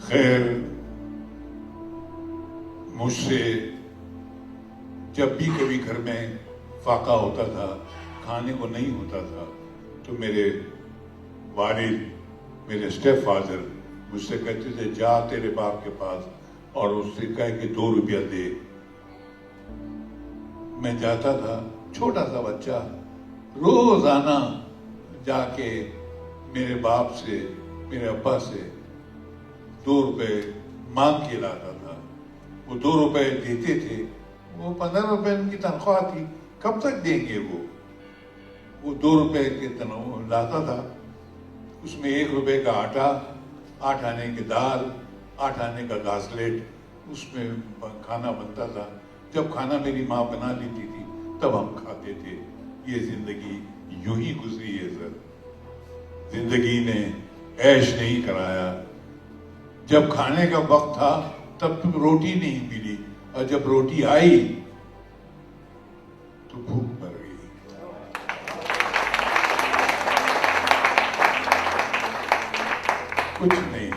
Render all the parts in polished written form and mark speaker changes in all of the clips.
Speaker 1: خیر مجھ سے جب بھی کبھی گھر میں فاقہ ہوتا تھا، کھانے کو نہیں ہوتا تھا، تو میرے والد، میرے اسٹیپ فادر مجھ سے کہتے تھے جا تیرے باپ کے پاس اور اس سے کہہ کہ 2 روپیہ دے۔ میں جاتا تھا، چھوٹا سا بچہ، روزانہ جا کے میرے باپ سے، میرے ابا سے 2 روپے مانگ کے لاتا تھا۔ وہ 2 روپے دیتے تھے، وہ 15 روپے ان کی تنخواہ تھی، کب تک دیں گے وہ 2 روپے کے تنخواہ لاتا تھا، اس میں 1 روپے کا آٹا، 8 آنے کی دال، 8 آنے کا گھاسلیٹ، اس میں کھانا بنتا تھا۔ جب کھانا میری ماں بنا لیتی تھی تب ہم کھاتے تھے۔ یہ زندگی یوں ہی گزری ہے سر، زندگی نے عیش نہیں کرایا۔ جب کھانے کا وقت تھا تب روٹی نہیں ملی، اور جب روٹی آئی تو بھوک مر گئی۔ کچھ نہیں۔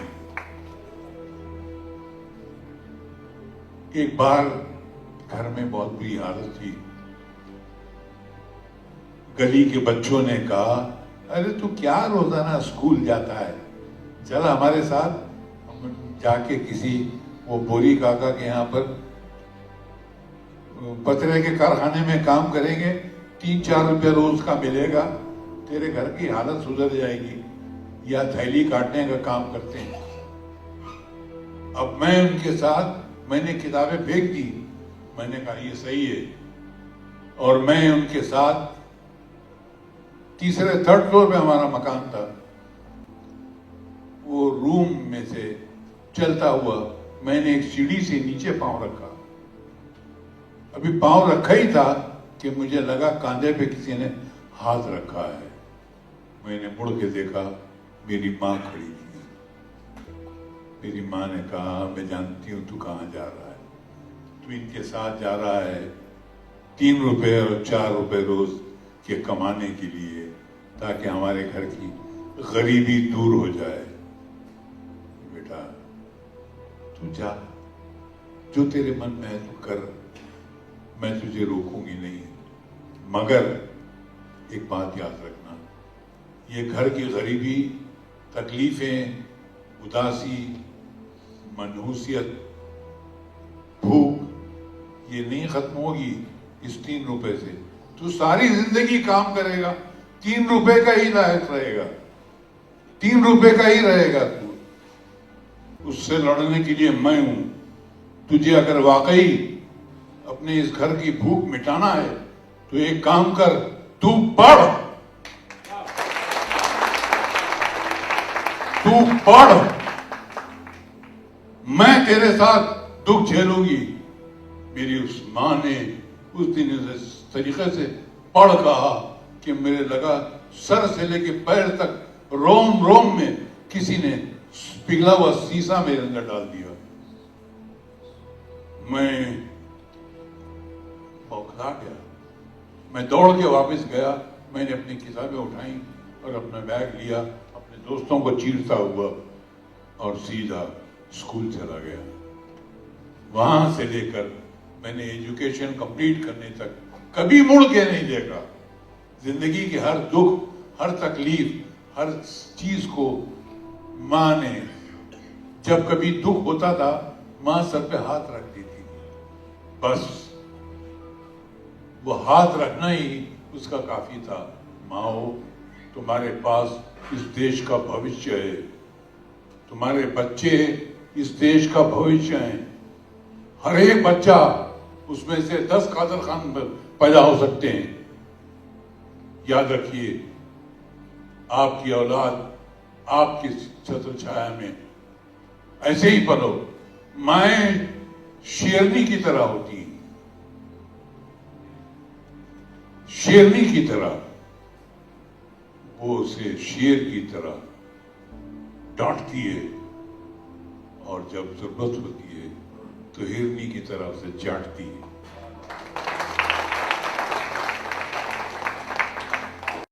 Speaker 1: ایک بار گھر میں بہت بری حالت تھی، گلی کے بچوں نے کہا ارے تو کیا روزانہ اسکول جاتا ہے، چل ہمارے ساتھ، ہم جا کے کسی وہ بوری کاکا کے یہاں پر پترے کے کارخانے میں کام کریں گے، 3-4 روپے روز کا ملے گا، تیرے گھر کی حالت سدھر جائے گی، یا تھیلی کاٹنے کا کام کرتے ہیں۔ اب میں ان کے ساتھ، میں نے کتابیں پھینک دی، میں نے کہا یہ صحیح ہے، اور میں ان کے ساتھ 3rd فلور پہ ہمارا مکان تھا، وہ روم میں سے چلتا ہوا میں نے ایک سیڑھی سے نیچے پاؤں رکھا، ابھی پاؤں رکھا ہی تھا کہ مجھے لگا کاندھے پہ کسی نے ہاتھ رکھا ہے۔ میں نے مڑ کے دیکھا، میری ماں کھڑی تھی۔ میری ماں نے کہا میں جانتی ہوں تو کہاں جا رہا ہے، تو ان کے ساتھ جا رہا ہے 3 روپے اور 4 روپے روز کے کمانے کے لیے، تاکہ ہمارے گھر کی غریبی دور ہو جائے۔ بیٹا تو جا، جو تیرے من میں ہے تو کر، میں تجھے روکوں گی نہیں، مگر ایک بات یاد رکھنا، یہ گھر کی غریبی، تکلیفیں، اداسی، منحوسیت، بھوک، یہ نہیں ختم ہوگی اس 3 روپے سے۔ تو ساری زندگی کام کرے گا، 3 روپے کا ہی لائق رہے گا، 3 روپے کا ہی رہے گا تو۔ اس سے لڑنے کے لیے میں ہوں۔ تجھے اگر واقعی اپنے اس گھر کی بھوک مٹانا ہے تو ایک کام کر، تو پڑھ، تو پڑھ، میں تیرے ساتھ دکھ جھیلوں گی۔ میری اس ماں نے اس دن اس طریقے سے پڑھ کہا کہ میرے لگا سر سے لے کے پیر تک روم روم میں کسی نے پگھلا ہوا سیسا میرے اندر ڈال دیا۔ میں بوکھلا گیا، میں دوڑ کے واپس گیا، میں نے اپنی کتابیں اٹھائیں اور اپنا بیگ لیا، اپنے دوستوں کو چیرتا ہوا اور سیدھا اسکول چلا گیا۔ وہاں سے لے کر میں نے ایجوکیشن کمپلیٹ کرنے تک کبھی مڑ کے نہیں دیکھا۔ زندگی کے ہر دکھ، ہر تکلیف، ہر چیز کو ماں نے، جب کبھی دکھ ہوتا تھا ماں سر پہ ہاتھ رکھ دیتی تھی، بس وہ ہاتھ رکھنا ہی اس کا کافی تھا۔ ماؤ، تمہارے پاس اس دیش کا بھوشیہ ہے، تمہارے بچے اس دیش کا بھوشیہ ہیں، ہر ایک بچہ اس میں سے 10 قادر خان پیدا ہو سکتے ہیں۔ یاد رکھیے، آپ کی اولاد آپ کی چھتر چھایا میں ایسے ہی پلو۔ مائیں شیرنی کی طرح ہوتی ہیں، شیرنی کی طرح، وہ اسے شیر کی طرح ڈانٹتی ہے، اور جب ضرورت ہوتی ہے تو ہرنی کی طرح اسے چاٹتی ہے۔